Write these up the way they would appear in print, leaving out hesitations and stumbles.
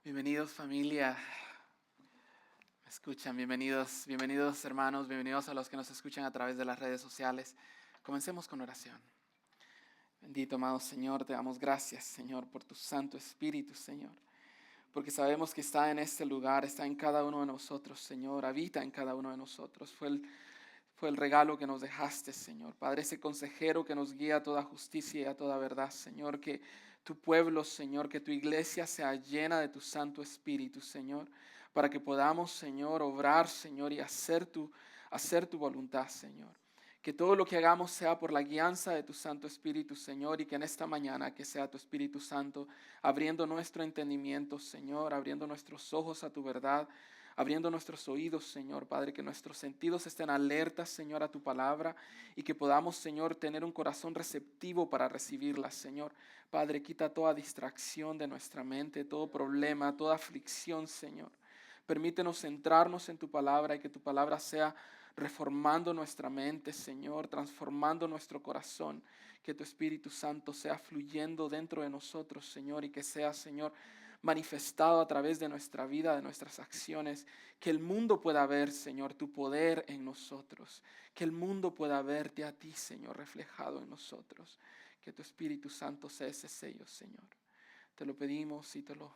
Bienvenidos familia, me escuchan, bienvenidos hermanos, bienvenidos a los que nos escuchan a través de las redes sociales. Comencemos con oración. Bendito amado Señor, te damos gracias Señor por tu Santo Espíritu Señor, porque sabemos que está en este lugar, está en cada uno de nosotros Señor, habita en cada uno de nosotros. Fue el regalo que nos dejaste, Señor. Padre, ese consejero que nos guía a toda justicia y a toda verdad, Señor. Que tu pueblo, Señor, que tu iglesia sea llena de tu Santo Espíritu, Señor. Para que podamos, Señor, obrar, Señor, y hacer tu voluntad, Señor. Que todo lo que hagamos sea por la guianza de tu Santo Espíritu, Señor. Y que en esta mañana que sea tu Espíritu Santo abriendo nuestro entendimiento, Señor. Abriendo nuestros ojos a tu verdad. Abriendo nuestros oídos, Señor, Padre, que nuestros sentidos estén alertas, Señor, a tu palabra y que podamos, Señor, tener un corazón receptivo para recibirla, Señor. Padre, quita toda distracción de nuestra mente, todo problema, toda aflicción, Señor. Permítenos centrarnos en tu palabra y que tu palabra sea reformando nuestra mente, Señor, transformando nuestro corazón. Que tu Espíritu Santo sea fluyendo dentro de nosotros, Señor, y que sea, Señor, manifestado a través de nuestra vida, de nuestras acciones, que el mundo pueda ver, Señor, tu poder en nosotros, que el mundo pueda verte a ti, Señor, reflejado en nosotros, que tu Espíritu Santo sea ese sello, Señor. Te lo pedimos y te lo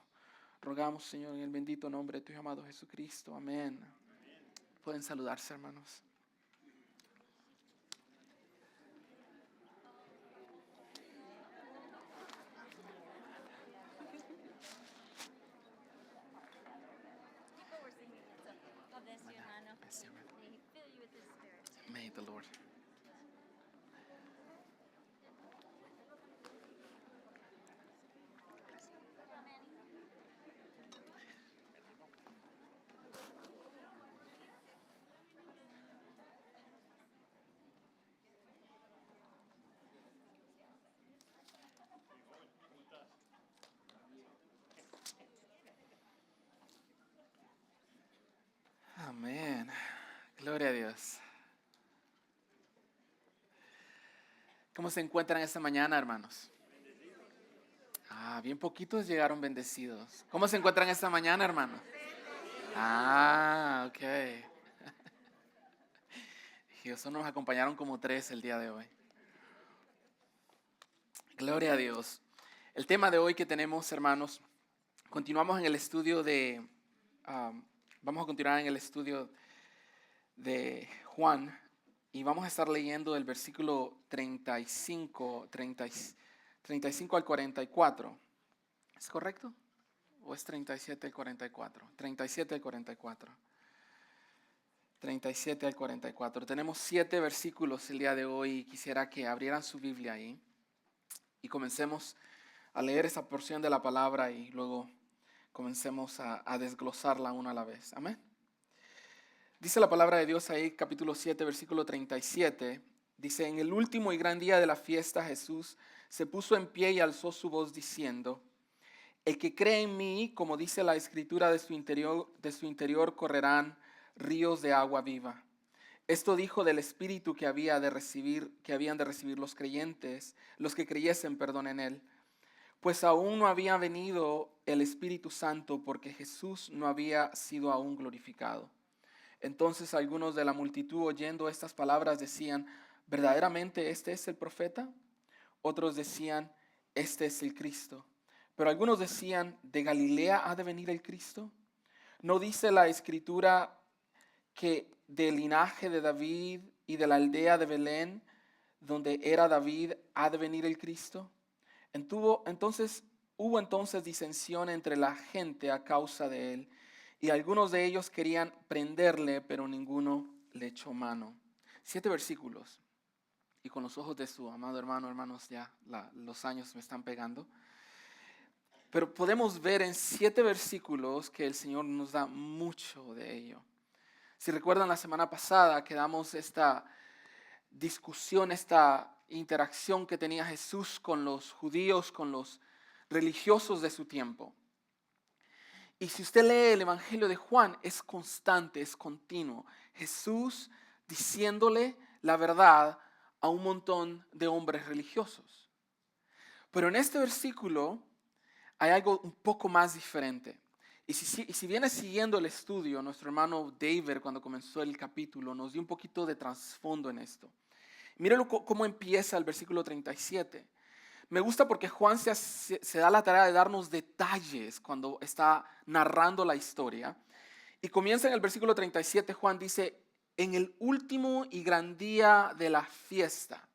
rogamos, Señor, en el bendito nombre de tu amado Jesucristo. Amén. Pueden saludarse, hermanos. May the Lord. Amén. Gloria a Dios. ¿Cómo se encuentran esta mañana, hermanos? Bien poquitos llegaron bendecidos. ¿Cómo se encuentran esta mañana, hermanos? Ok. Y eso nos acompañaron como 3 el día de hoy. Gloria a Dios. El tema de hoy que tenemos, hermanos, continuamos en el estudio vamos a continuar en el estudio de Juan y vamos a estar leyendo el versículo 35 al 44. ¿Es correcto? ¿O es 37 al 44? 37 al 44. 37 al 44. Tenemos 7 versículos el día de hoy y quisiera que abrieran su Biblia ahí y comencemos a leer esa porción de la palabra y luego comencemos a desglosarla una a la vez. Amén. Dice la palabra de Dios ahí, capítulo 7, versículo 37. Dice, en el último y gran día de la fiesta Jesús se puso en pie y alzó su voz diciendo, el que cree en mí, como dice la escritura, de su interior correrán ríos de agua viva. Esto dijo del Espíritu que habían de recibir los creyentes, los que creyesen, en él. Pues aún no había venido el Espíritu Santo porque Jesús no había sido aún glorificado. Entonces algunos de la multitud oyendo estas palabras decían, ¿verdaderamente este es el profeta? Otros decían, este es el Cristo. Pero algunos decían, ¿de Galilea ha de venir el Cristo? ¿No dice la Escritura que del linaje de David y de la aldea de Belén, donde era David, ha de venir el Cristo? Hubo entonces disensión entre la gente a causa de él, y algunos de ellos querían prenderle, pero ninguno le echó mano. 7 versículos. Y con los ojos de su amado hermanos, ya los años me están pegando. Pero podemos ver en 7 versículos que el Señor nos da mucho de ello. Si recuerdan la semana pasada que damos esta discusión, esta interacción que tenía Jesús con los judíos, con los religiosos de su tiempo. Y si usted lee el Evangelio de Juan, es constante, es continuo. Jesús diciéndole la verdad a un montón de hombres religiosos. Pero en este versículo hay algo un poco más diferente. Y si vienes siguiendo el estudio, nuestro hermano David, cuando comenzó el capítulo, nos dio un poquito de trasfondo en esto. Míralo cómo empieza el versículo 37. Me gusta porque Juan se da la tarea de darnos detalles cuando está narrando la historia. Y comienza en el versículo 37, Juan dice, en el último y gran día de la fiesta.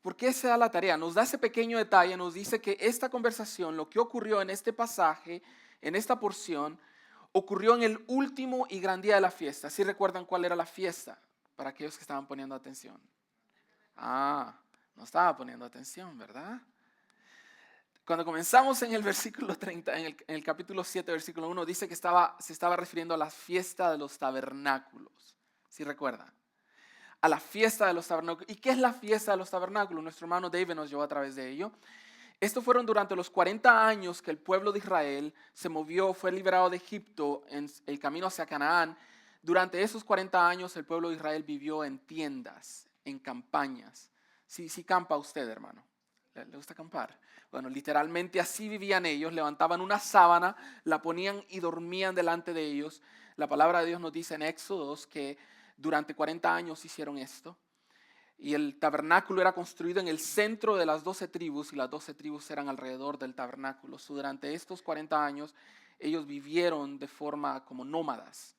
¿Por qué se da la tarea? Nos da ese pequeño detalle, nos dice que esta conversación, lo que ocurrió en este pasaje, en esta porción, ocurrió en el último y gran día de la fiesta. ¿Sí recuerdan cuál era la fiesta? Para aquellos que estaban poniendo atención. No estaba poniendo atención, ¿verdad? Cuando comenzamos en el versículo 30, en el capítulo 7, versículo 1, dice que se estaba refiriendo a la fiesta de los tabernáculos. ¿Sí recuerdan? A la fiesta de los tabernáculos. ¿Y qué es la fiesta de los tabernáculos? Nuestro hermano David nos llevó a través de ello. Estos fueron durante los 40 años que el pueblo de Israel se movió, fue liberado de Egipto en el camino hacia Canaán. Durante esos 40 años el pueblo de Israel vivió en tiendas, en campañas. Sí campa usted, hermano. ¿Le gusta acampar? Bueno, literalmente así vivían ellos. Levantaban una sábana, la ponían y dormían delante de ellos. La palabra de Dios nos dice en Éxodo que durante 40 años hicieron esto. Y el tabernáculo era construido en el centro de las 12 tribus y las 12 tribus eran alrededor del tabernáculo. Durante estos 40 años ellos vivieron de forma como nómadas.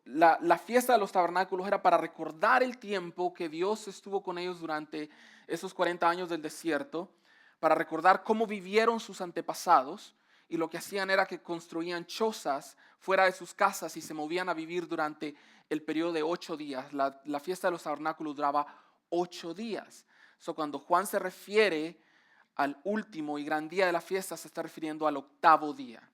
La fiesta de los tabernáculos era para recordar el tiempo que Dios estuvo con ellos durante esos 40 años del desierto, para recordar cómo vivieron sus antepasados, y lo que hacían era que construían chozas fuera de sus casas y se movían a vivir durante el periodo de 8 días. La fiesta de los tabernáculos duraba 8 días. Cuando Juan se refiere al último y gran día de la fiesta, se está refiriendo al octavo día.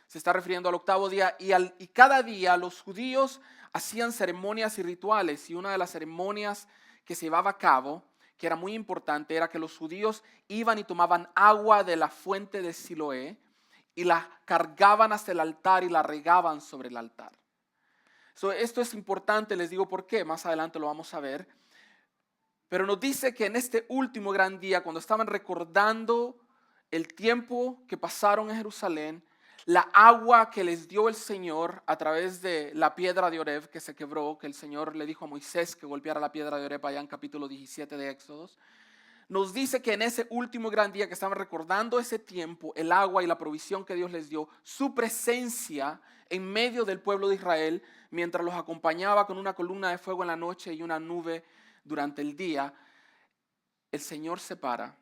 Se está refiriendo al octavo día y cada día los judíos hacían ceremonias y rituales, y una de las ceremonias que se llevaba a cabo, que era muy importante, era que los judíos iban y tomaban agua de la fuente de Siloé y la cargaban hasta el altar y la regaban sobre el altar. Esto es importante, les digo por qué, más adelante lo vamos a ver. Pero nos dice que en este último gran día, cuando estaban recordando el tiempo que pasaron en Jerusalén, la agua que les dio el Señor a través de la piedra de Oreb que se quebró, que el Señor le dijo a Moisés que golpeara la piedra de Oreb allá en capítulo 17 de Éxodos, nos dice que en ese último gran día que estaban recordando ese tiempo, el agua y la provisión que Dios les dio, su presencia en medio del pueblo de Israel, mientras los acompañaba con una columna de fuego en la noche y una nube durante el día, el Señor se para.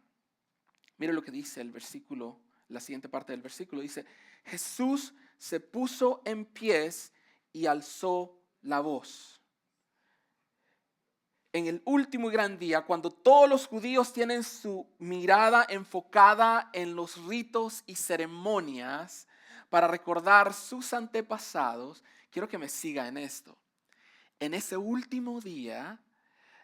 Mire lo que dice el versículo, la siguiente parte del versículo, dice: Jesús se puso en pies y alzó la voz. En el último y gran día, cuando todos los judíos tienen su mirada enfocada en los ritos y ceremonias para recordar sus antepasados, quiero que me siga en esto. En ese último día,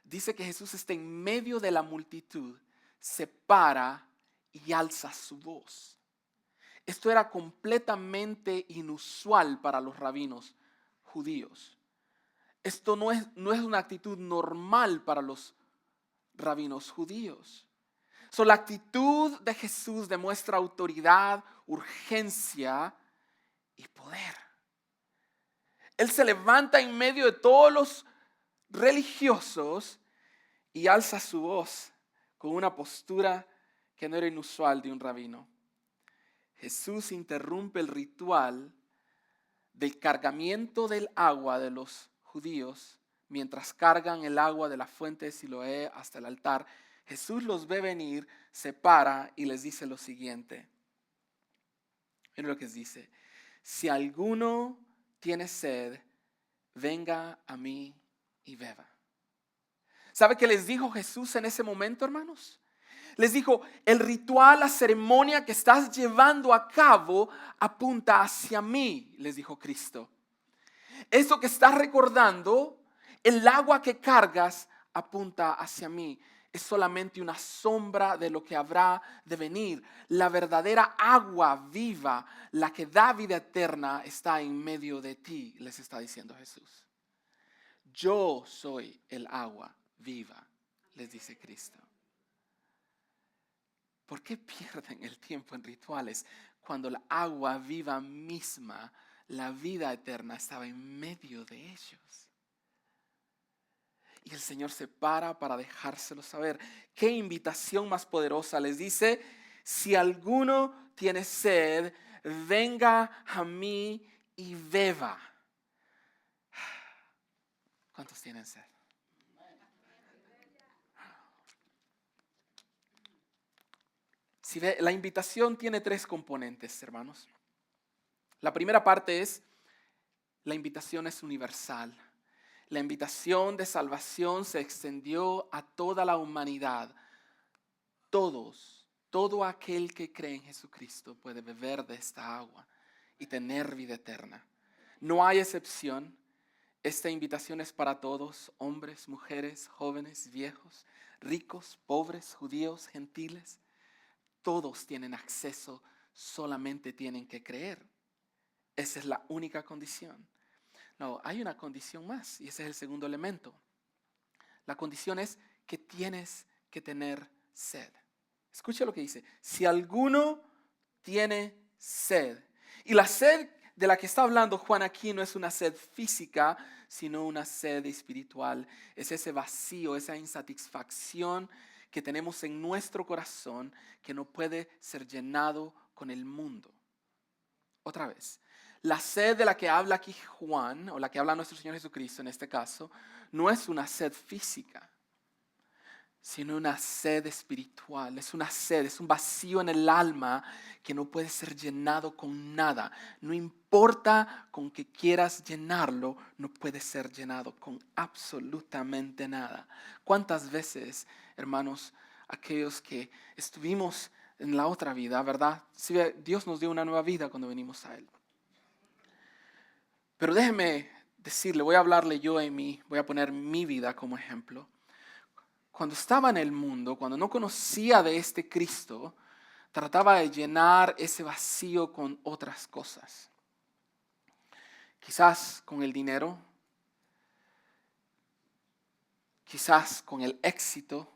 dice que Jesús está en medio de la multitud, se para y alza su voz. Esto era completamente inusual para los rabinos judíos. Esto no es una actitud normal para los rabinos judíos. La actitud de Jesús demuestra autoridad, urgencia y poder. Él se levanta en medio de todos los religiosos y alza su voz con una postura que no era inusual de un rabino. Jesús interrumpe el ritual del cargamiento del agua de los judíos mientras cargan el agua de la fuente de Siloé hasta el altar. Jesús los ve venir, se para y les dice lo siguiente. Miren lo que dice: si alguno tiene sed, venga a mí y beba. ¿Sabe qué les dijo Jesús en ese momento, hermanos? Les dijo: el ritual, la ceremonia que estás llevando a cabo apunta hacia mí, les dijo Cristo. Eso que estás recordando, el agua que cargas, apunta hacia mí. Es solamente una sombra de lo que habrá de venir. La verdadera agua viva, la que da vida eterna, está en medio de ti, les está diciendo Jesús. Yo soy el agua viva, les dice Cristo. ¿Por qué pierden el tiempo en rituales cuando la agua viva misma, la vida eterna, estaba en medio de ellos. Y el Señor se para dejárselo saber. ¿Qué invitación más poderosa? Les dice, si alguno tiene sed, venga a mí y beba. ¿Cuántos tienen sed? Si ve, la invitación tiene 3 componentes, hermanos. La primera parte es, la invitación es universal. La invitación de salvación se extendió a toda la humanidad. Todo aquel que cree en Jesucristo puede beber de esta agua y tener vida eterna. No hay excepción. Esta invitación es para todos, hombres, mujeres, jóvenes, viejos, ricos, pobres, judíos, gentiles. Todos tienen acceso, solamente tienen que creer. Esa es la única condición. No, hay una condición más y ese es el segundo elemento. La condición es que tienes que tener sed. Escucha lo que dice. Si alguno tiene sed. Y la sed de la que está hablando Juan aquí no es una sed física, sino una sed espiritual. Es ese vacío, esa insatisfacción que tenemos en nuestro corazón que no puede ser llenado con el mundo. Otra vez. La sed de la que habla aquí Juan, o la que habla nuestro Señor Jesucristo en este caso, no es una sed física, sino una sed espiritual. Es una sed, es un vacío en el alma que no puede ser llenado con nada. No importa con que quieras llenarlo, no puede ser llenado con absolutamente nada. ¿Cuántas veces, hermanos, aquellos que estuvimos en la otra vida, verdad? Sí, Dios nos dio una nueva vida cuando venimos a Él. Pero déjeme decirle, voy a hablarle yo en mí, voy a poner mi vida como ejemplo. Cuando estaba en el mundo, cuando no conocía de este Cristo, trataba de llenar ese vacío con otras cosas. Quizás con el dinero, quizás con el éxito.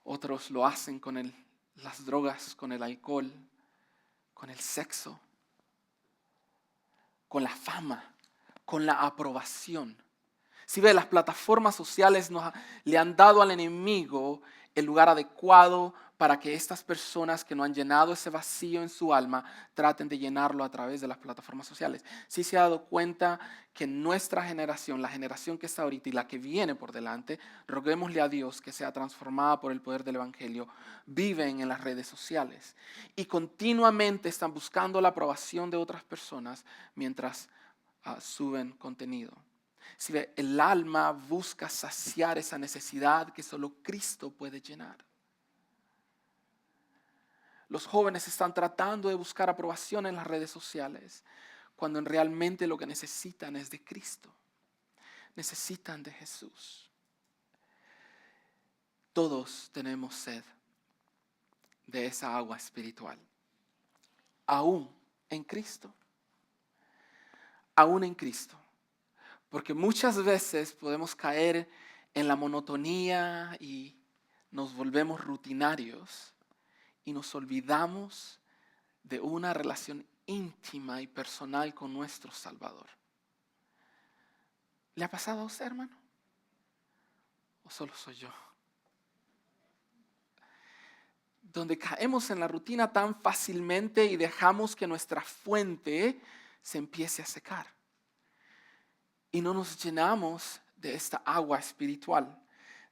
Otros lo hacen con las drogas, con el alcohol, con el sexo, con la fama, con la aprobación. Si ve, las plataformas sociales le han dado al enemigo el lugar adecuado para que estas personas que no han llenado ese vacío en su alma traten de llenarlo a través de las plataformas sociales. Sí se ha dado cuenta que nuestra generación, la generación que está ahorita y la que viene por delante, roguémosle a Dios que sea transformada por el poder del Evangelio, viven en las redes sociales y continuamente están buscando la aprobación de otras personas mientras suben contenido. Si ve, el alma busca saciar esa necesidad que solo Cristo puede llenar. Los jóvenes están tratando de buscar aprobación en las redes sociales, cuando realmente lo que necesitan es de Cristo. Necesitan de Jesús. Todos tenemos sed de esa agua espiritual. Aún en Cristo. Aún en Cristo. Porque muchas veces podemos caer en la monotonía y nos volvemos rutinarios y nos olvidamos de una relación íntima y personal con nuestro Salvador. ¿Le ha pasado a usted, hermano? ¿O solo soy yo? Donde caemos en la rutina tan fácilmente y dejamos que nuestra fuente se empiece a secar. Y no nos llenamos de esta agua espiritual.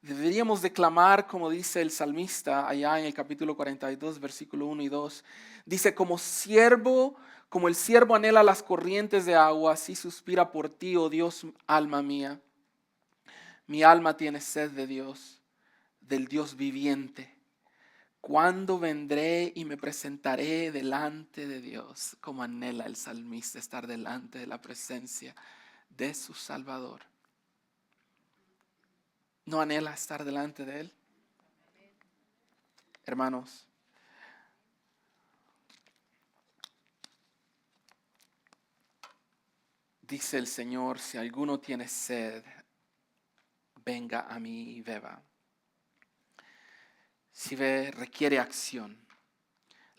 Deberíamos declamar, como dice el salmista allá en el capítulo 42, versículo 1 y 2. Dice, como el siervo anhela las corrientes de agua, así suspira por ti, oh Dios, alma mía. Mi alma tiene sed de Dios, del Dios viviente. ¿Cuándo vendré y me presentaré delante de Dios? Como anhela el salmista estar delante de la presencia de su Salvador. ¿No anhela estar delante de Él? Hermanos, dice el Señor, si alguno tiene sed, venga a mí y beba. Si ve, requiere acción.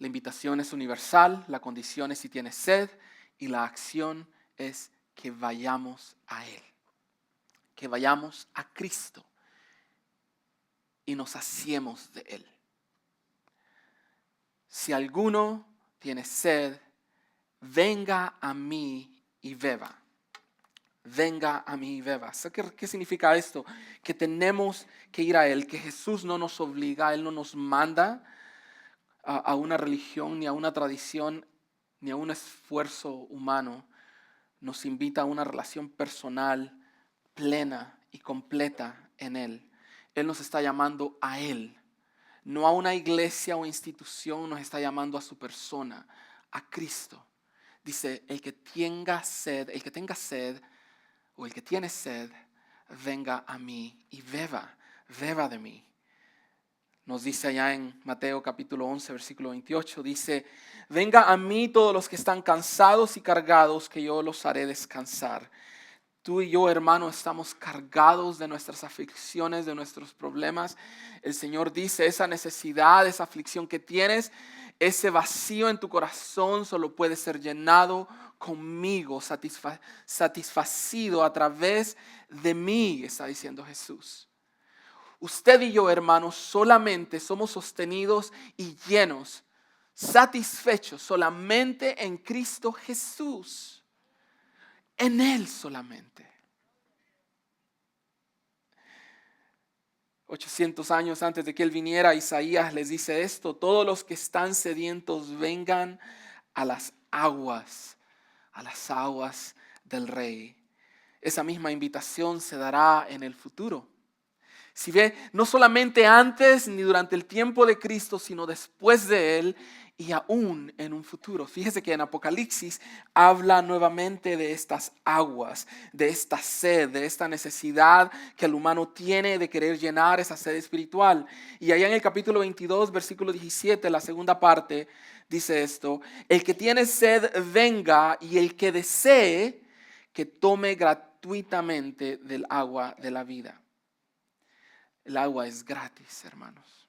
La invitación es universal, la condición es si tienes sed y la acción es que vayamos a Él, que vayamos a Cristo y nos saciemos de Él. Si alguno tiene sed, venga a mí y beba. Venga a mí y beba. ¿Qué significa esto? Que tenemos que ir a Él, que Jesús no nos obliga, Él no nos manda a una religión, ni a una tradición, ni a un esfuerzo humano. Nos invita a una relación personal, plena y completa en Él. Él nos está llamando a Él. No a una iglesia o institución, nos está llamando a su persona, a Cristo. Dice, el que tenga sed o el que tiene sed, venga a mí y beba de mí. Nos dice allá en Mateo capítulo 11, versículo 28, dice, venga a mí todos los que están cansados y cargados, que yo los haré descansar. Tú y yo, hermano, estamos cargados de nuestras aflicciones, de nuestros problemas. El Señor dice, esa necesidad, esa aflicción que tienes, ese vacío en tu corazón solo puede ser llenado conmigo, satisfacido a través de mí, está diciendo Jesús. Usted y yo, hermanos, solamente somos sostenidos y llenos, satisfechos solamente en Cristo Jesús. En Él solamente. 800 años antes de que Él viniera, Isaías les dice esto: todos los que están sedientos vengan a las aguas del Rey. Esa misma invitación se dará en el futuro. Si ve, no solamente antes ni durante el tiempo de Cristo, sino después de Él y aún en un futuro. Fíjese que en Apocalipsis habla nuevamente de estas aguas, de esta sed, de esta necesidad que el humano tiene de querer llenar esa sed espiritual. Y allá en el capítulo 22, versículo 17, la segunda parte, dice esto: el que tiene sed venga, y el que desee que tome gratuitamente del agua de la vida. El agua es gratis, hermanos.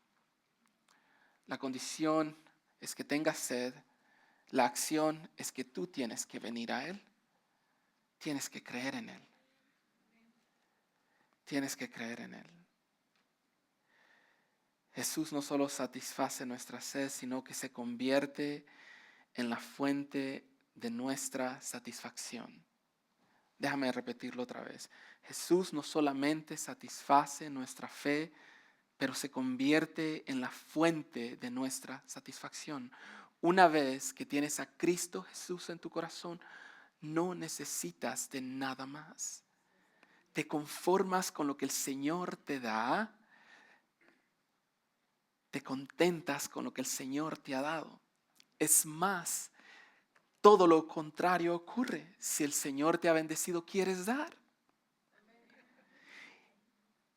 La condición es que tengas sed. La acción es que tú tienes que venir a Él. Tienes que creer en Él. Tienes que creer en Él. Jesús no solo satisface nuestra sed, sino que se convierte en la fuente de nuestra satisfacción. Déjame repetirlo otra vez. Jesús no solamente satisface nuestra fe, pero se convierte en la fuente de nuestra satisfacción. Una vez que tienes a Cristo Jesús en tu corazón, no necesitas de nada más. Te conformas con lo que el Señor te da. Te contentas con lo que el Señor te ha dado. Es más, todo lo contrario ocurre. Si el Señor te ha bendecido, quieres dar.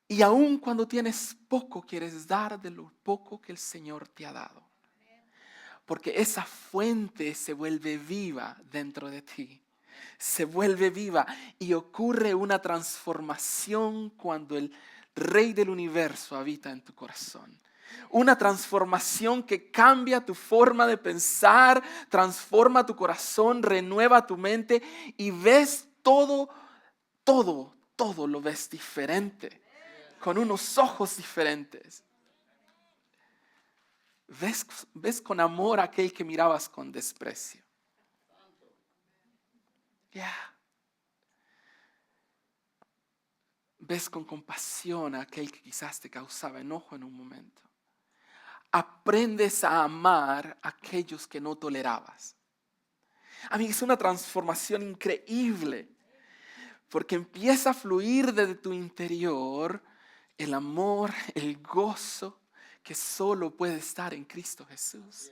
Y aun cuando tienes poco, quieres dar de lo poco que el Señor te ha dado. Porque esa fuente se vuelve viva dentro de ti. Se vuelve viva y ocurre una transformación cuando el Rey del universo habita en tu corazón. Una transformación que cambia tu forma de pensar, transforma tu corazón, renueva tu mente y ves todo lo ves diferente, con unos ojos diferentes. Ves con amor a aquel que mirabas con desprecio. Ves con compasión a aquel que quizás te causaba enojo en un momento. Aprendes a amar a aquellos que no tolerabas. A mí es una transformación increíble, porque empieza a fluir desde tu interior el amor, el gozo que solo puede estar en Cristo Jesús.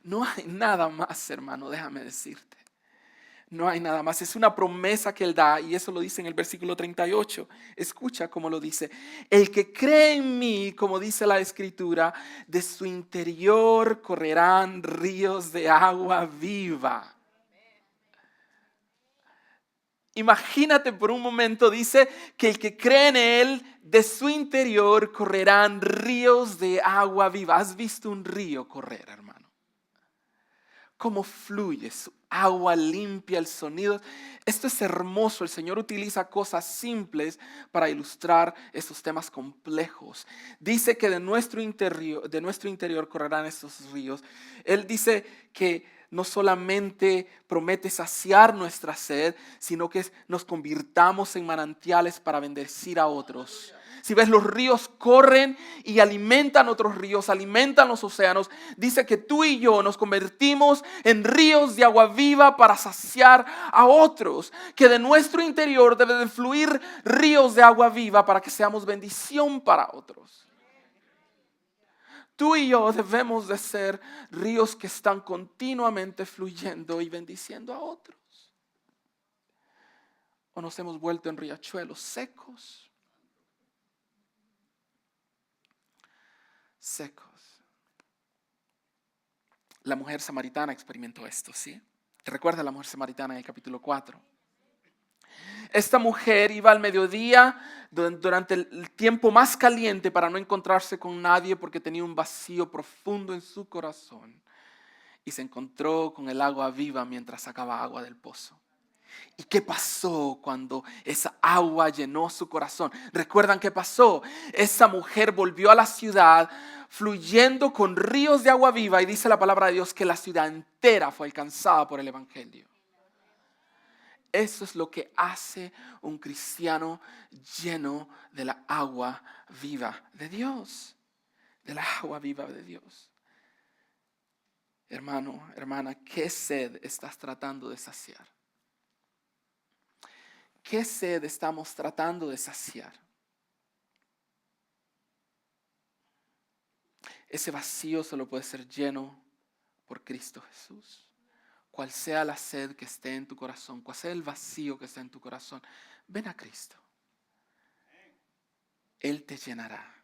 No hay nada más, hermano, déjame decirte. No hay nada más. Es una promesa que Él da, y eso lo dice en el versículo 38. Escucha cómo lo dice. El que cree en mí, como dice la Escritura, de su interior correrán ríos de agua viva. Imagínate por un momento, dice que el que cree en Él, de su interior correrán ríos de agua viva. ¿Has visto un río correr, hermano? cómo fluye su agua limpia, el sonido. Esto es hermoso. El Señor utiliza cosas simples para ilustrar estos temas complejos. Dice que de nuestro interior correrán estos ríos. Él dice que no solamente promete saciar nuestra sed, sino que nos convirtamos en manantiales para bendecir a otros. Si ves, los ríos corren y alimentan otros ríos, alimentan los océanos. Dice que tú y yo nos convertimos en ríos de agua viva para saciar a otros. Que de nuestro interior deben de fluir ríos de agua viva para que seamos bendición para otros. Tú y yo debemos de ser ríos que están continuamente fluyendo y bendiciendo a otros. O nos hemos vuelto en riachuelos secos. La mujer samaritana experimentó esto, ¿sí? ¿Te recuerdas la mujer samaritana en el capítulo 4? Esta mujer iba al mediodía durante el tiempo más caliente para no encontrarse con nadie porque tenía un vacío profundo en su corazón. Y se encontró con el agua viva mientras sacaba agua del pozo. ¿Y qué pasó cuando esa agua llenó su corazón? ¿Recuerdan qué pasó? Esa mujer volvió a la ciudad fluyendo con ríos de agua viva y dice la palabra de Dios que la ciudad entera fue alcanzada por el evangelio. Eso es lo que hace un cristiano lleno de la agua viva de Dios. De la agua viva de Dios. Hermano, hermana, ¿qué sed estás tratando de saciar? ¿Qué sed estamos tratando de saciar? Ese vacío solo puede ser lleno por Cristo Jesús. Cual sea la sed que esté en tu corazón, cual sea el vacío que esté en tu corazón, ven a Cristo. Él te llenará.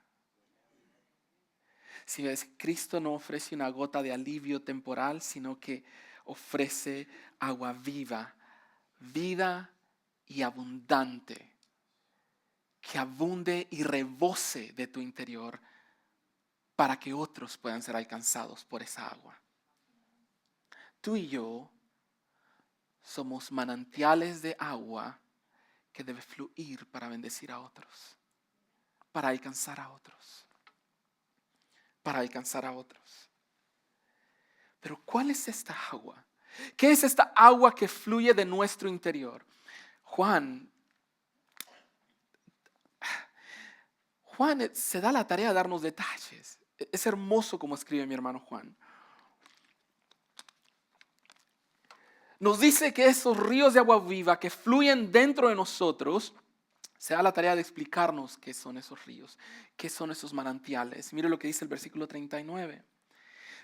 Si ves, Cristo no ofrece una gota de alivio temporal, sino que ofrece agua viva, vida y abundante, que abunde y rebose de tu interior para que otros puedan ser alcanzados por esa agua. Tú y yo somos manantiales de agua que debe fluir para bendecir a otros, para alcanzar a otros, para alcanzar a otros. Pero ¿cuál es esta agua? ¿Qué es esta agua que fluye de nuestro interior? Juan se da la tarea de darnos detalles. Es hermoso como escribe mi hermano Juan. Nos dice que esos ríos de agua viva que fluyen dentro de nosotros, se da la tarea de explicarnos qué son esos ríos, qué son esos manantiales. Mire lo que dice el versículo 39.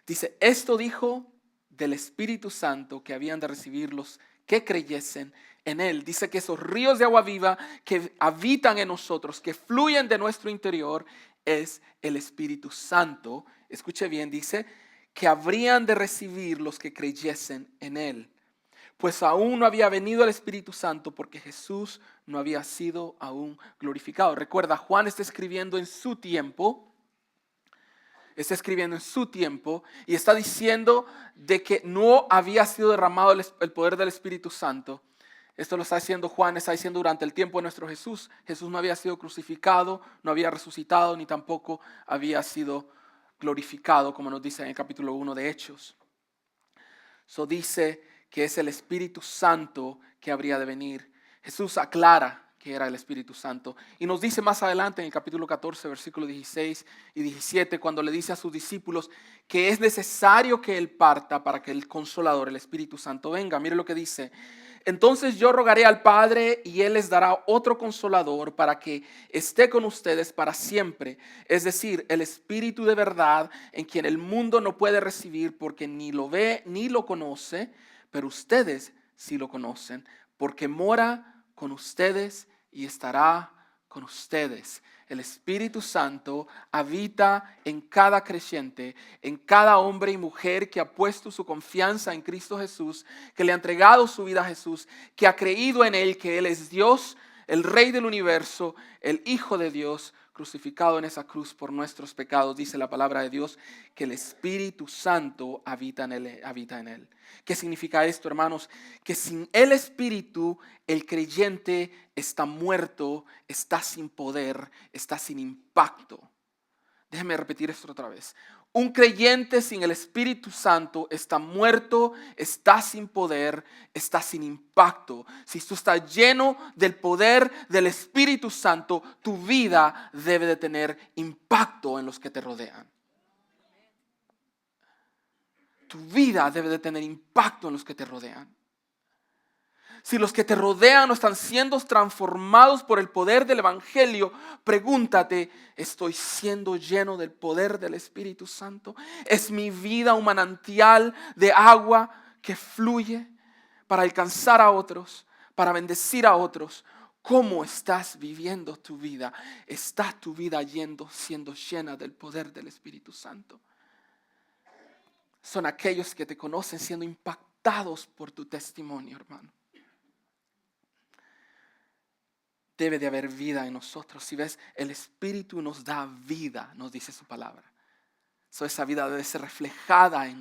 Dice, esto dijo del Espíritu Santo que habían de recibir los que creyesen en Él. Dice que esos ríos de agua viva que habitan en nosotros, que fluyen de nuestro interior, es el Espíritu Santo. Escuche bien, dice que habrían de recibir los que creyesen en Él. Pues aún no había venido el Espíritu Santo porque Jesús no había sido aún glorificado. Recuerda, Juan está escribiendo en su tiempo. Está escribiendo en su tiempo y está diciendo de que no había sido derramado el poder del Espíritu Santo. Esto lo está diciendo Juan, está diciendo durante el tiempo de nuestro Jesús. Jesús no había sido crucificado, no había resucitado, ni tampoco había sido glorificado, como nos dice en el capítulo 1 de Hechos. So dice que es el Espíritu Santo que habría de venir. Jesús aclara que era el Espíritu Santo. Y nos dice más adelante en el capítulo 14, versículos 16 y 17, cuando le dice a sus discípulos que es necesario que Él parta para que el Consolador, el Espíritu Santo, venga. Mire lo que dice. Entonces yo rogaré al Padre y Él les dará otro Consolador para que esté con ustedes para siempre. Es decir, el Espíritu de verdad en quien el mundo no puede recibir porque ni lo ve ni lo conoce, pero ustedes sí lo conocen porque mora con ustedes y estará con ustedes. El Espíritu Santo habita en cada creyente, en cada hombre y mujer que ha puesto su confianza en Cristo Jesús, que le ha entregado su vida a Jesús, que ha creído en Él, que Él es Dios, el Rey del universo, el Hijo de Dios, crucificado en esa cruz por nuestros pecados, dice la palabra de Dios, que el Espíritu Santo habita en él. ¿Qué significa esto, hermanos? Que sin el Espíritu, el creyente está muerto, está sin poder, está sin impacto. Déjenme repetir esto otra vez. Un creyente sin el Espíritu Santo está muerto, está sin poder, está sin impacto. Si tú estás lleno del poder del Espíritu Santo, tu vida debe de tener impacto en los que te rodean. Tu vida debe de tener impacto en los que te rodean. Si los que te rodean no están siendo transformados por el poder del Evangelio, pregúntate, ¿estoy siendo lleno del poder del Espíritu Santo? ¿Es mi vida un manantial de agua que fluye para alcanzar a otros, para bendecir a otros? ¿Cómo estás viviendo tu vida? ¿Está tu vida siendo llena del poder del Espíritu Santo? Son aquellos que te conocen siendo impactados por tu testimonio, hermano. Debe de haber vida en nosotros. Si ves, el Espíritu nos da vida, nos dice su palabra. Esa vida debe ser reflejada en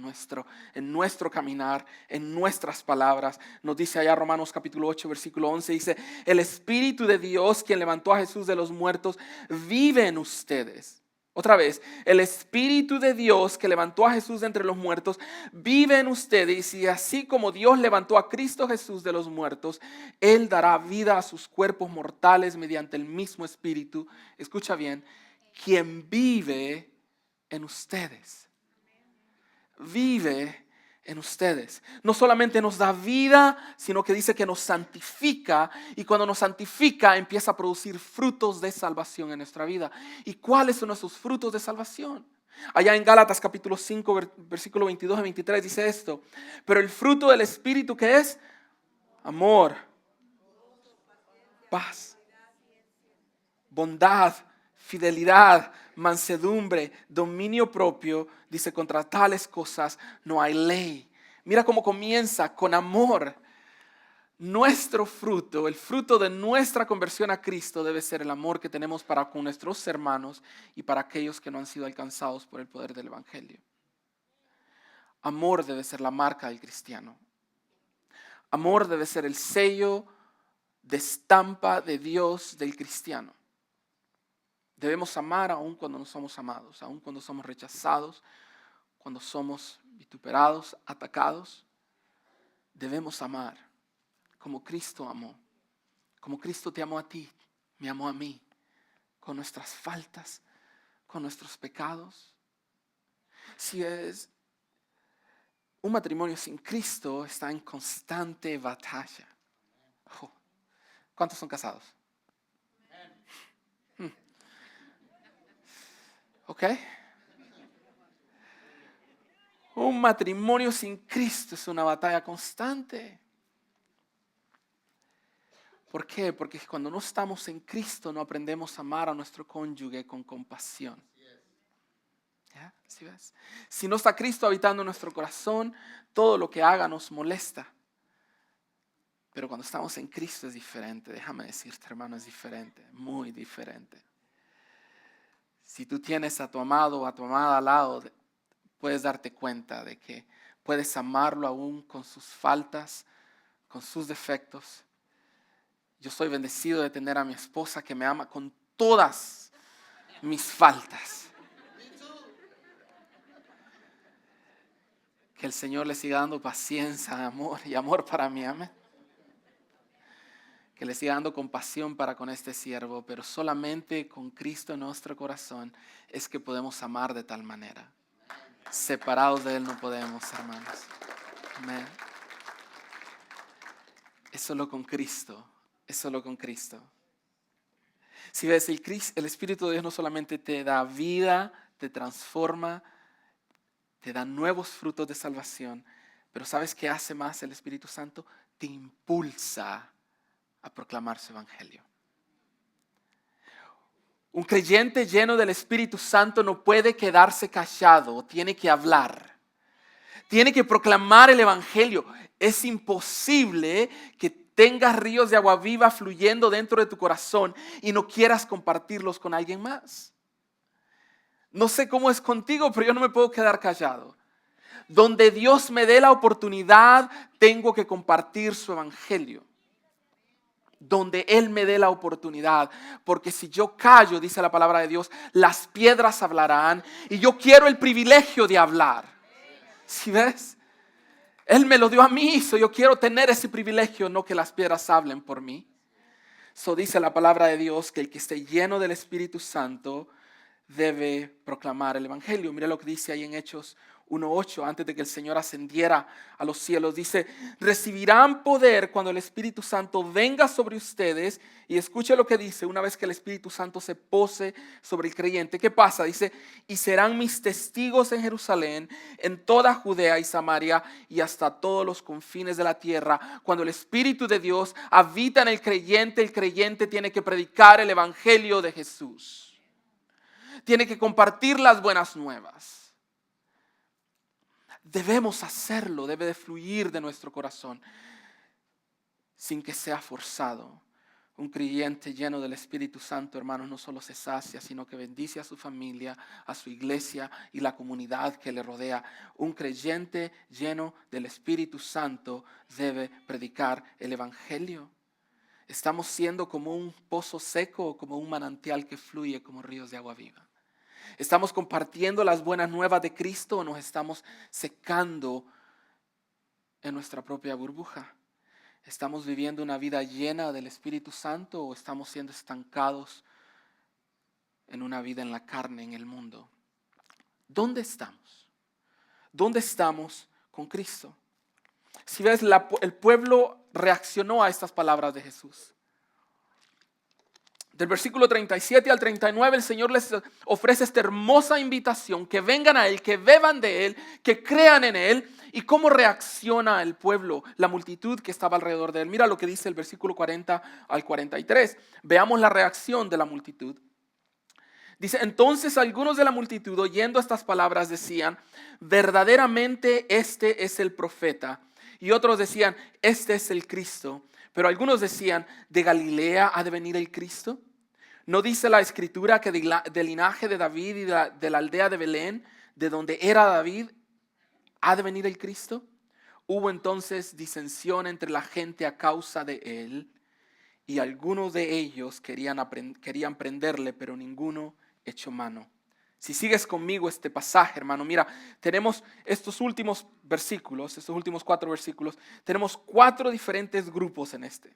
nuestro caminar, en nuestras palabras. Nos dice allá Romanos capítulo 8, versículo 11, dice, el Espíritu de Dios, quien levantó a Jesús de los muertos, vive en ustedes. Otra vez, el Espíritu de Dios que levantó a Jesús de entre los muertos vive en ustedes, y así como Dios levantó a Cristo Jesús de los muertos, Él dará vida a sus cuerpos mortales mediante el mismo Espíritu. Escucha bien, quien vive en ustedes. Vive en ustedes. No solamente nos da vida, sino que dice que nos santifica, y cuando nos santifica empieza a producir frutos de salvación en nuestra vida. ¿Y cuáles son esos frutos de salvación? Allá en Gálatas capítulo 5 versículo 22 y 23 dice esto: pero el fruto del Espíritu, ¿qué es? Amor, paz, bondad, fidelidad, mansedumbre, dominio propio. Dice, contra tales cosas no hay ley. Mira cómo comienza con amor. Nuestro fruto, el fruto de nuestra conversión a Cristo, debe ser el amor que tenemos para con nuestros hermanos y para aquellos que no han sido alcanzados por el poder del Evangelio. Amor debe ser la marca del cristiano. Amor debe ser el sello de estampa de Dios del cristiano. Debemos amar aun cuando no somos amados, aun cuando somos rechazados, cuando somos vituperados, atacados. Debemos amar como Cristo amó, como Cristo te amó a ti, me amó a mí, con nuestras faltas, con nuestros pecados. Si es un matrimonio sin Cristo, está en constante batalla. ¿Cuántos son casados? ¿Ok? Un matrimonio sin Cristo es una batalla constante. ¿Por qué? Porque cuando no estamos en Cristo no aprendemos a amar a nuestro cónyuge con compasión. ¿Ya? ¿Sí ves? Si no está Cristo habitando en nuestro corazón, todo lo que haga nos molesta. Pero cuando estamos en Cristo es diferente. Déjame decirte, hermano, es diferente, muy diferente. Si tú tienes a tu amado o a tu amada al lado, puedes darte cuenta de que puedes amarlo aún con sus faltas, con sus defectos. Yo soy bendecido de tener a mi esposa que me ama con todas mis faltas. Que el Señor le siga dando paciencia, amor y amor para mí, amén. Que le siga dando compasión para con este siervo, pero solamente con Cristo en nuestro corazón es que podemos amar de tal manera. Separados de Él no podemos, hermanos. Amén. Es solo con Cristo. Es solo con Cristo. Si ves, el Espíritu de Dios no solamente te da vida, te transforma, te da nuevos frutos de salvación, pero ¿sabes qué hace más el Espíritu Santo? Te impulsa a proclamar su evangelio. Un creyente lleno del Espíritu Santo no puede quedarse callado, tiene que hablar. Tiene que proclamar el evangelio. Es imposible que tengas ríos de agua viva fluyendo dentro de tu corazón y no quieras compartirlos con alguien más. No sé cómo es contigo, pero yo no me puedo quedar callado. Donde Dios me dé la oportunidad, tengo que compartir su evangelio. Donde Él me dé la oportunidad. Porque si yo callo, dice la palabra de Dios, las piedras hablarán. Y yo quiero el privilegio de hablar. ¿Sí ves? Él me lo dio a mí, yo quiero tener ese privilegio, no que las piedras hablen por mí. Dice la palabra de Dios que el que esté lleno del Espíritu Santo debe proclamar el evangelio. Mira lo que dice ahí en Hechos 1:8, antes de que el Señor ascendiera a los cielos. Dice, recibirán poder cuando el Espíritu Santo venga sobre ustedes. Y escuche lo que dice, una vez que el Espíritu Santo se pose sobre el creyente. ¿Qué pasa? Dice, y serán mis testigos en Jerusalén, en toda Judea y Samaria y hasta todos los confines de la tierra. Cuando el Espíritu de Dios habita en el creyente tiene que predicar el evangelio de Jesús. Tiene que compartir las buenas nuevas. Debemos hacerlo, debe de fluir de nuestro corazón sin que sea forzado. Un creyente lleno del Espíritu Santo, hermanos, no solo se sacia, sino que bendice a su familia, a su iglesia y la comunidad que le rodea. Un creyente lleno del Espíritu Santo debe predicar el evangelio. ¿Estamos siendo como un pozo seco o como un manantial que fluye como ríos de agua viva? ¿Estamos compartiendo las buenas nuevas de Cristo o nos estamos secando en nuestra propia burbuja? ¿Estamos viviendo una vida llena del Espíritu Santo o estamos siendo estancados en una vida en la carne, en el mundo? ¿Dónde estamos? ¿Dónde estamos con Cristo? Si ves, el pueblo reaccionó a estas palabras de Jesús. Del versículo 37 al 39 el Señor les ofrece esta hermosa invitación, que vengan a Él, que beban de Él, que crean en Él. ¿Y cómo reacciona el pueblo, la multitud que estaba alrededor de Él? Mira lo que dice el versículo 40 al 43. Veamos la reacción de la multitud. Dice, entonces algunos de la multitud oyendo estas palabras decían, verdaderamente este es el profeta. Y otros decían, este es el Cristo. Pero algunos decían, ¿de Galilea ha de venir el Cristo? ¿No dice la Escritura que del linaje de David y de la aldea de Belén, de donde era David, ha de venir el Cristo? Hubo entonces disensión entre la gente a causa de él, y algunos de ellos querían prenderle, pero ninguno echó mano. Si sigues conmigo este pasaje, hermano, mira, tenemos estos últimos versículos, estos últimos 4 versículos, tenemos 4 diferentes grupos en este.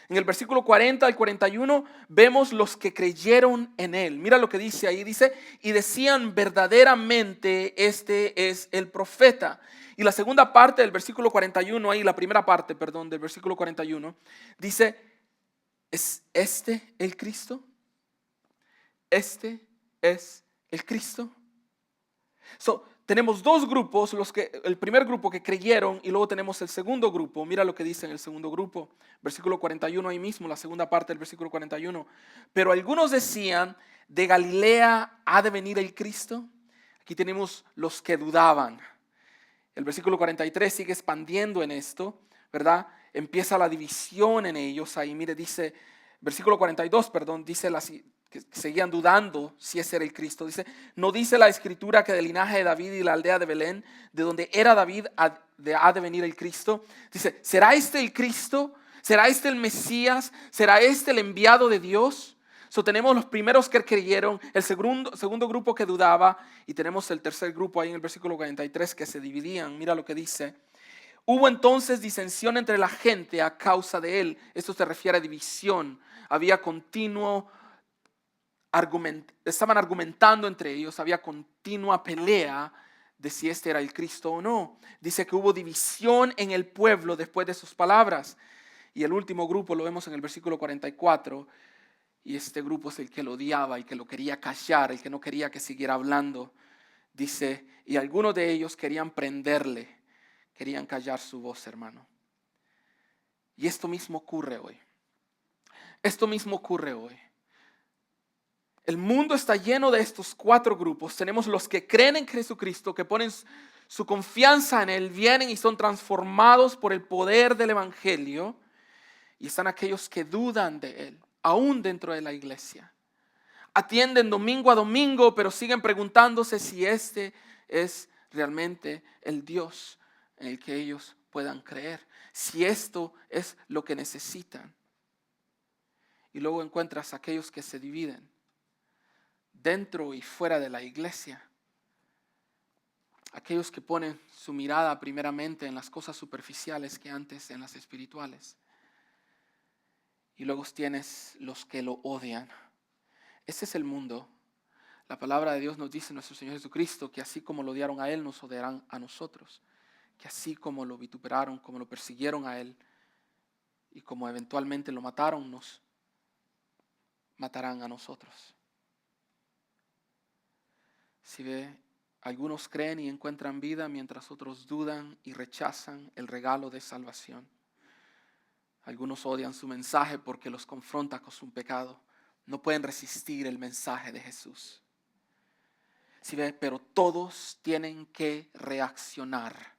En el versículo 40 al 41 vemos los que creyeron en él. Mira lo que dice ahí, dice, y decían verdaderamente este es el profeta. Y la segunda parte del versículo 41, ahí la primera parte, perdón, del versículo 41, dice, ¿es este el Cristo? Este es el Cristo. Tenemos 2 grupos, el primer grupo que creyeron y luego tenemos el segundo grupo. Mira lo que dice en el segundo grupo, versículo 41 ahí mismo, la segunda parte del versículo 41. Pero algunos decían, ¿de Galilea ha de venir el Cristo? Aquí tenemos los que dudaban. El versículo 43 sigue expandiendo en esto, ¿verdad? Empieza la división en ellos. Ahí, mire, dice, versículo 42, perdón, dice que seguían dudando si ese era el Cristo. Dice, ¿no dice la Escritura que del linaje de David y la aldea de Belén, de donde era David, ha de venir el Cristo? Dice, ¿será este el Cristo? ¿Será este el Mesías? ¿Será este el enviado de Dios? Tenemos los primeros que creyeron, el segundo grupo que dudaba, y tenemos el tercer grupo ahí en el versículo 43 que se dividían. Mira lo que dice. Hubo entonces disensión entre la gente a causa de él. Esto se refiere a división. Había estaban argumentando entre ellos, había continua pelea de si este era el Cristo o no. Dice que hubo división en el pueblo después de sus palabras. Y el último grupo lo vemos en el versículo 44. Y este grupo es el que lo odiaba y que lo quería callar, el que no quería que siguiera hablando. Dice, y algunos de ellos querían prenderle, querían callar su voz, hermano. Y esto mismo ocurre hoy. Esto mismo ocurre hoy. El mundo está lleno de estos 4 grupos. Tenemos los que creen en Jesucristo, que ponen su confianza en Él, vienen y son transformados por el poder del Evangelio. Y están aquellos que dudan de Él, aún dentro de la iglesia. Atienden domingo a domingo, pero siguen preguntándose si este es realmente el Dios en el que ellos puedan creer. Si esto es lo que necesitan. Y luego encuentras a aquellos que se dividen dentro y fuera de la iglesia. Aquellos que ponen su mirada primeramente en las cosas superficiales que antes en las espirituales. Y luego tienes los que lo odian. Ese es el mundo. La palabra de Dios nos dice, nuestro Señor Jesucristo, que así como lo odiaron a Él, nos odiarán a nosotros. Que así como lo vituperaron, como lo persiguieron a Él y como eventualmente lo mataron, nos matarán a nosotros. Si ve, algunos creen y encuentran vida, mientras otros dudan y rechazan el regalo de salvación. Algunos odian su mensaje porque los confronta con su pecado. No pueden resistir el mensaje de Jesús. Si ve, pero todos tienen que reaccionar.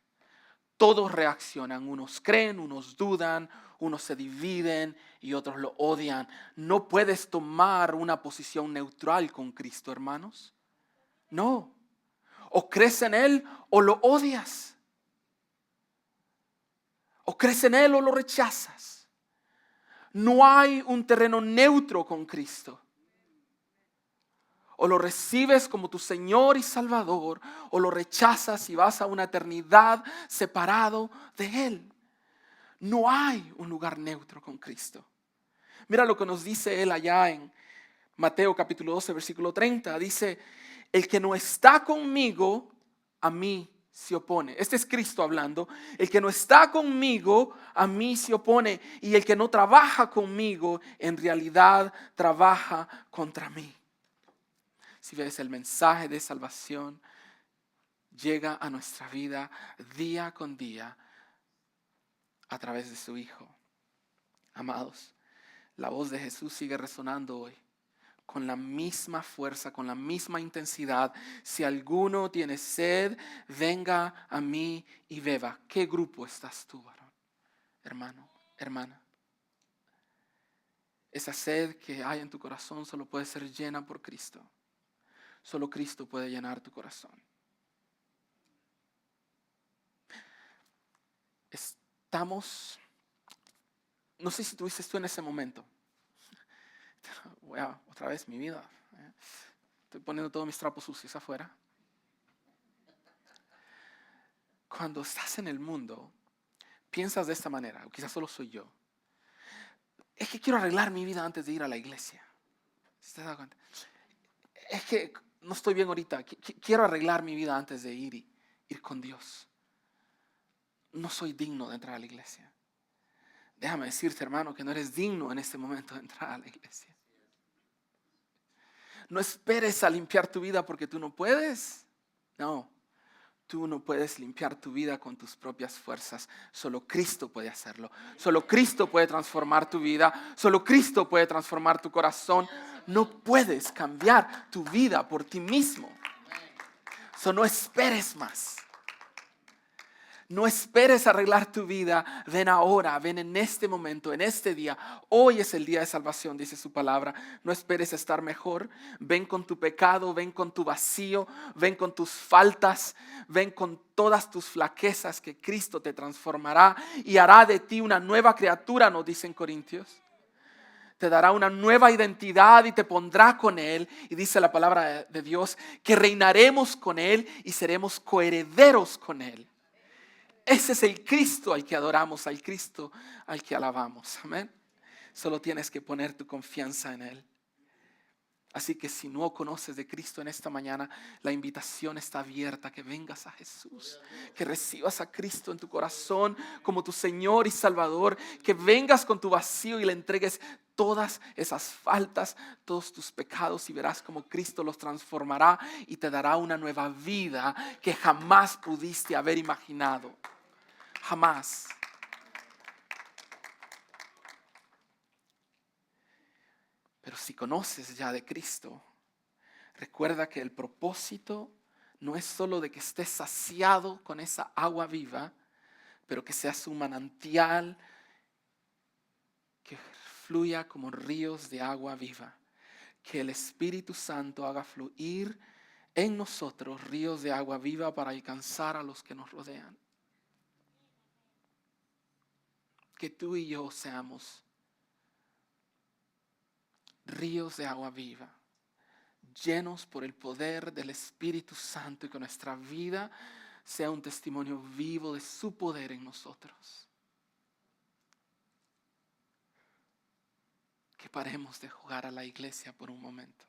Todos reaccionan. Unos creen, unos dudan, unos se dividen y otros lo odian. No puedes tomar una posición neutral con Cristo, hermanos. No. O crees en Él o lo odias. O crees en Él o lo rechazas. No hay un terreno neutro con Cristo. O lo recibes como tu Señor y Salvador, o lo rechazas y vas a una eternidad separado de Él. No hay un lugar neutro con Cristo. Mira lo que nos dice Él allá en Mateo capítulo 12, versículo 30. Dice, el que no está conmigo, a mí se opone. Este es Cristo hablando. El que no está conmigo, a mí se opone. Y el que no trabaja conmigo, en realidad trabaja contra mí. Si ves, el mensaje de salvación llega a nuestra vida día con día a través de su Hijo. Amados, la voz de Jesús sigue resonando hoy con la misma fuerza, con la misma intensidad. Si alguno tiene sed, venga a mí y beba. ¿Qué grupo estás tú, varón? Hermano, hermana. Esa sed que hay en tu corazón solo puede ser llena por Cristo. Solo Cristo puede llenar tu corazón. Estamos, no sé si estuviste tú en ese momento. Voy a, otra vez mi vida. Estoy poniendo todos mis trapos sucios afuera. Cuando estás en el mundo, piensas de esta manera, o quizás solo soy yo. Es que quiero arreglar mi vida antes de ir a la iglesia. ¿Se da cuenta? Es que no estoy bien ahorita. Quiero arreglar mi vida antes de ir con Dios. No soy digno de entrar a la iglesia. Déjame decirte, hermano, que no eres digno en este momento de entrar a la iglesia. No esperes a limpiar tu vida porque tú no puedes. No, tú no puedes limpiar tu vida con tus propias fuerzas. Solo Cristo puede hacerlo. Solo Cristo puede transformar tu vida. Solo Cristo puede transformar tu corazón. No puedes cambiar tu vida por ti mismo. No esperes más. No esperes arreglar tu vida. Ven ahora, ven en este momento, en este día. Hoy es el día de salvación, dice su palabra. No esperes estar mejor. Ven con tu pecado, ven con tu vacío, ven con tus faltas, ven con todas tus flaquezas, que Cristo te transformará y hará de ti una nueva criatura, nos dicen Corintios. Te dará una nueva identidad y te pondrá con Él. Y dice la palabra de Dios que reinaremos con Él y seremos coherederos con Él. Ese es el Cristo al que adoramos, al Cristo al que alabamos. Amén. Solo tienes que poner tu confianza en Él. Así que si no conoces de Cristo en esta mañana, la invitación está abierta, que vengas a Jesús, que recibas a Cristo en tu corazón como tu Señor y Salvador, que vengas con tu vacío y le entregues todas esas faltas, todos tus pecados, y verás como Cristo los transformará y te dará una nueva vida que jamás pudiste haber imaginado. Jamás. Pero si conoces ya de Cristo, recuerda que el propósito no es solo de que estés saciado con esa agua viva, pero que seas un manantial que fluya como ríos de agua viva. Que el Espíritu Santo haga fluir en nosotros ríos de agua viva para alcanzar a los que nos rodean. Que tú y yo seamos ríos de agua viva, llenos por el poder del Espíritu Santo, y que nuestra vida sea un testimonio vivo de su poder en nosotros. Que paremos de jugar a la iglesia por un momento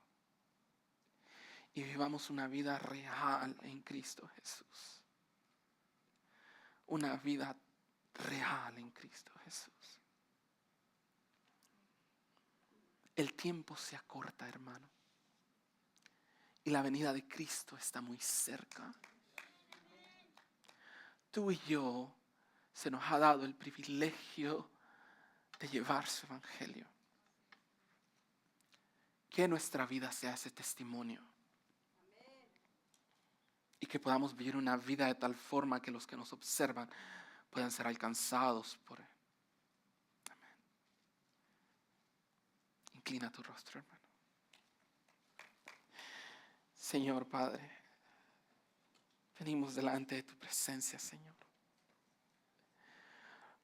y vivamos una vida real en Cristo Jesús. Una vida real en Cristo Jesús. El tiempo se acorta, hermano, y la venida de Cristo está muy cerca. Tú y yo se nos ha dado el privilegio de llevar su evangelio. Que nuestra vida sea ese testimonio. Y que podamos vivir una vida de tal forma que los que nos observan puedan ser alcanzados por él. Amén. Inclina tu rostro, hermano. Señor Padre, venimos delante de tu presencia, Señor.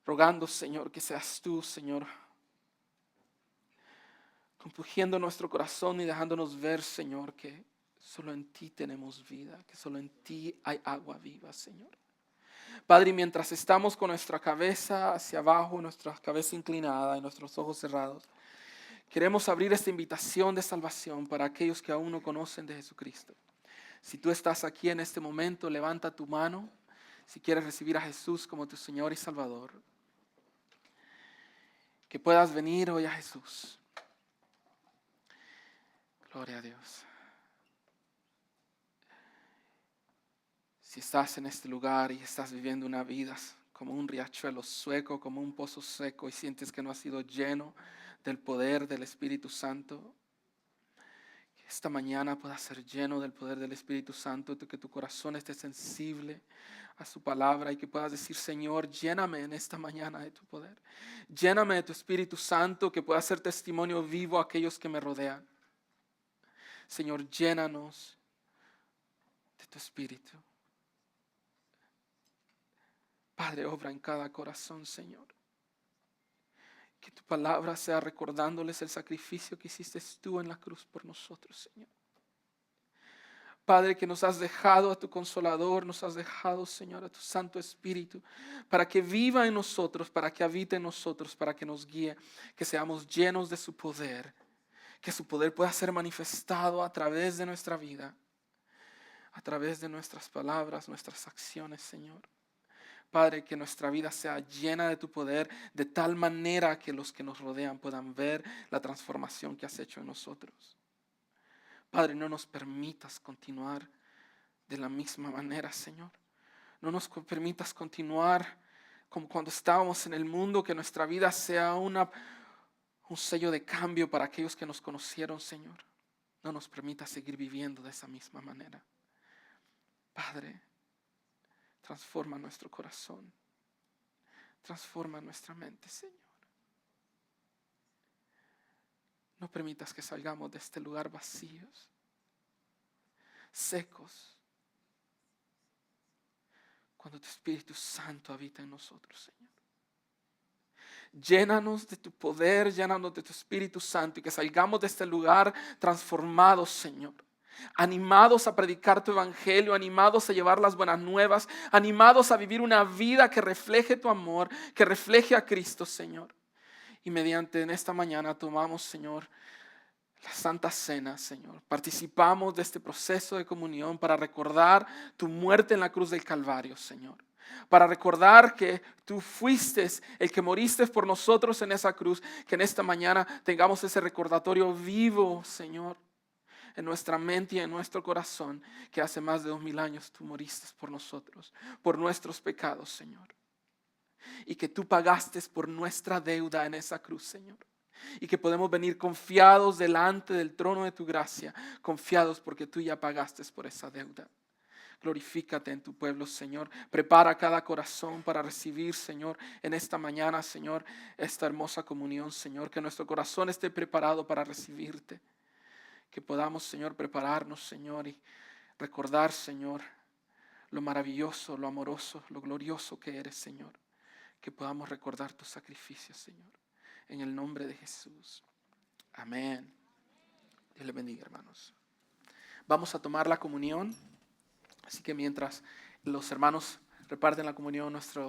Rogando, Señor, que seas tú, Señor, compungiendo nuestro corazón y dejándonos ver, Señor, que solo en ti tenemos vida, que solo en ti hay agua viva, Señor. Padre, mientras estamos con nuestra cabeza hacia abajo, nuestra cabeza inclinada y nuestros ojos cerrados, queremos abrir esta invitación de salvación para aquellos que aún no conocen de Jesucristo. Si tú estás aquí en este momento, levanta tu mano. Si quieres recibir a Jesús como tu Señor y Salvador, que puedas venir hoy a Jesús. Gloria a Dios. Si estás en este lugar y estás viviendo una vida como un riachuelo seco, como un pozo seco, y sientes que no has sido lleno del poder del Espíritu Santo, que esta mañana puedas ser lleno del poder del Espíritu Santo, que tu corazón esté sensible a su palabra y que puedas decir: Señor, lléname en esta mañana de tu poder. Lléname de tu Espíritu Santo, que pueda ser testimonio vivo a aquellos que me rodean. Señor, llénanos de tu Espíritu. Padre, obra en cada corazón, Señor. Que tu palabra sea recordándoles el sacrificio que hiciste tú en la cruz por nosotros, Señor. Padre, que nos has dejado a tu Consolador, nos has dejado, Señor, a tu Santo Espíritu, para que viva en nosotros, para que habite en nosotros, para que nos guíe, que seamos llenos de su poder, que su poder pueda ser manifestado a través de nuestra vida, a través de nuestras palabras, nuestras acciones, Señor. Padre, que nuestra vida sea llena de tu poder, de tal manera que los que nos rodean puedan ver la transformación que has hecho en nosotros. Padre, no nos permitas continuar de la misma manera, Señor. No nos permitas continuar como cuando estábamos en el mundo, que nuestra vida sea un sello de cambio para aquellos que nos conocieron, Señor. No nos permitas seguir viviendo de esa misma manera. Padre, transforma nuestro corazón. Transforma nuestra mente, Señor. No permitas que salgamos de este lugar vacíos, secos, cuando tu Espíritu Santo habita en nosotros, Señor. Llénanos de tu poder, llénanos de tu Espíritu Santo y que salgamos de este lugar transformados, Señor. Animados a predicar tu evangelio, animados a llevar las buenas nuevas, animados a vivir una vida que refleje tu amor, que refleje a Cristo, Señor. Y mediante en esta mañana tomamos, Señor, la Santa Cena, Señor. Participamos de este proceso de comunión para recordar tu muerte en la cruz del Calvario, Señor. Para recordar que tú fuiste el que moriste por nosotros en esa cruz. Que en esta mañana tengamos ese recordatorio vivo, Señor, en nuestra mente y en nuestro corazón, que hace más de 2000 años tú moriste por nosotros, por nuestros pecados, Señor. Y que tú pagaste por nuestra deuda en esa cruz, Señor. Y que podemos venir confiados delante del trono de tu gracia, confiados porque tú ya pagaste por esa deuda. Glorifícate en tu pueblo, Señor. Prepara cada corazón para recibir, Señor, en esta mañana, Señor, esta hermosa comunión, Señor. Que nuestro corazón esté preparado para recibirte. Que podamos, Señor, prepararnos, Señor, y recordar, Señor, lo maravilloso, lo amoroso, lo glorioso que eres, Señor. Que podamos recordar tus sacrificios, Señor. En el nombre de Jesús. Amén. Dios les bendiga, hermanos. Vamos a tomar la comunión. Así que mientras los hermanos reparten la comunión, nuestro